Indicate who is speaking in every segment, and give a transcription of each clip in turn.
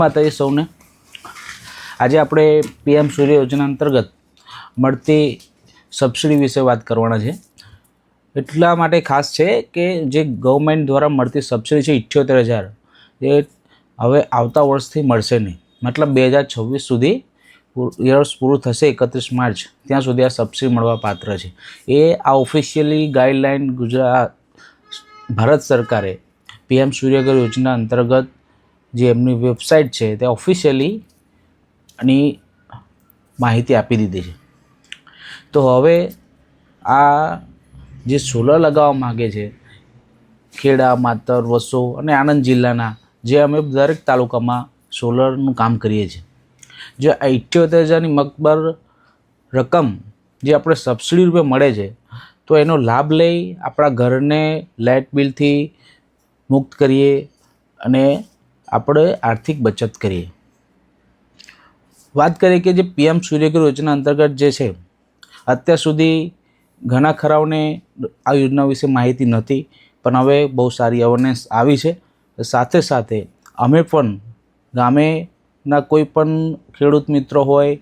Speaker 1: માતાજી સૌને આજે આપણે પીએમ સૂર્ય યોજના અંતર્ગત મળતી સબસિડી વિશે વાત કરવાના છે। એટલા માટે ખાસ છે કે જે ગવર્મેન્ટ દ્વારા મળતી સબસિડી છે 78,000 એ હવે આવતા વર્ષથી મળશે નહીં, મતલબ 2026 સુધી યર્સ પૂરું થશે 31 માર્ચ ત્યાં સુધી આ સબસિડી મળવા પાત્ર છે। એ આ ઓફિશિયલી ગાઈડલાઇન ગુજરાત ભારત સરકારે પીએમ સૂર્યઘર યોજના અંતર્ગત જે એમની વેબસાઇટ છે તે ઓફિશિયલી આની માહિતી આપી દીધી છે। તો હવે આ જે સોલર લગાવવા માગે છે ખેડા, માતર, વસો અને આણંદ જિલ્લાના જે અમે દરેક તાલુકામાં સોલરનું કામ કરીએ છીએ, જે 78,000ની મકબર રકમ જે આપણે સબસિડી રૂપે મળે છે તો એનો લાભ લઈ આપણા ઘરને લાઇટ બિલથી મુક્ત કરીએ અને આપણે આર્થિક બચત કરીએ। વાત કરીએ કે જે પીએમ સૂર્યઘર યોજના અંતર્ગત જે છે અત્યાર સુધી ઘણા ખરાઓને આ યોજના વિશે માહિતી નહોતી, પણ હવે બહુ સારી અવેરનેસ આવી છે। સાથે સાથે અમે પણ ગામેના કોઈ પણ ખેડૂત મિત્રો હોય,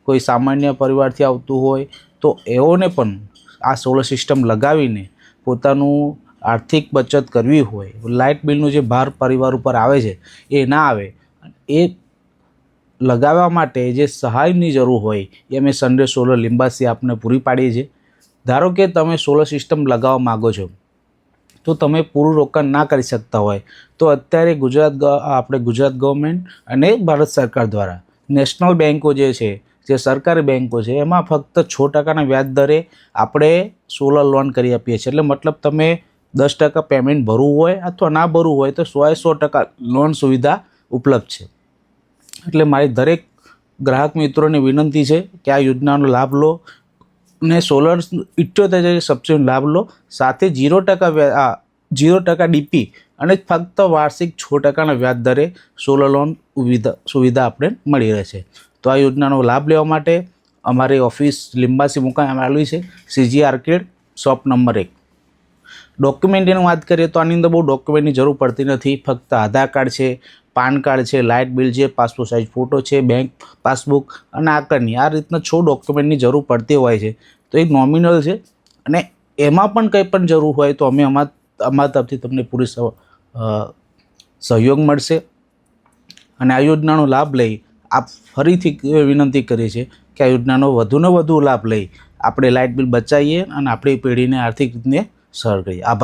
Speaker 1: કોઈ સામાન્ય પરિવારથી આવતું હોય તો એઓને પણ આ સોલર સિસ્ટમ લગાવીને પોતાનું આર્થિક બચત કરવી હોય, લાઇટ બિલનું જે ભાર પરિવાર ઉપર આવે છે એ ના આવે, એ લગાવવા માટે જે સહાયની જરૂર હોય એ અમે સનરે સોલર લિંબાસી આપને પૂરી પાડીએ છીએ। ધારો કે તમે સોલર સિસ્ટમ લગાવવા માગો છો તો તમે પૂરું રોકાણ ના કરી શકતા હોય તો અત્યારે ગુજરાત ગવર્મેન્ટ અને ભારત સરકાર દ્વારા નેશનલ બેન્કો જે છે, જે સરકારી બેન્કો છે, એમાં ફક્ત 6% વ્યાજ દરે આપણે સોલર લોન કરી આપીએ છીએ। એટલે મતલબ તમે 10% પેમેન્ટ ભરવું હોય અથવા ના ભરવું હોય તો 100% લોન સુવિધા ઉપલબ્ધ છે। એટલે મારી દરેક ગ્રાહક મિત્રોને વિનંતી છે કે આ યોજનાનો લાભ લો ને સોલર 78,000 સબસિડીનો લાભ લો, સાથે 0% ડીપી અને ફક્ત વાર્ષિક 6%ના વ્યાજ દરે સોલર લોન સુવિધા આપણે મળી રહેશે। તો આ યોજનાનો લાભ લેવા માટે અમારી ઓફિસ લિંબાસી મુકામે આવેલી છે, સીજી આર્કેડ, શોપ નંબર 1। ડોક્યુમેન્ટની વાત કરીએ તો આની અંદર બહુ ડોક્યુમેન્ટની જરૂર પડતી નથી, ફક્ત આધાર કાર્ડ છે, પાન કાર્ડ છે, લાઇટ બિલ છે, પાસપોર્ટ સાઇઝ ફોટો છે, બેંક પાસબુક અને આકારની આ રીતના 6 ડોક્યુમેન્ટની જરૂર પડતી હોય છે। તો એ નોમિનલ છે અને એમાં પણ કંઈ પણ જરૂર હોય તો અમે અમારા તરફથી તમને પૂરી સહયોગ મળશે। અને આ યોજનાનો લાભ લઈ આપ ફરીથી વિનંતી કરીએ છીએ કે આ યોજનાનો વધુને વધુ લાભ લઈ આપણે લાઇટ બિલ બચાવીએ અને આપણી પેઢીને આર્થિક રીતે સરળ કરીએ। આભાર।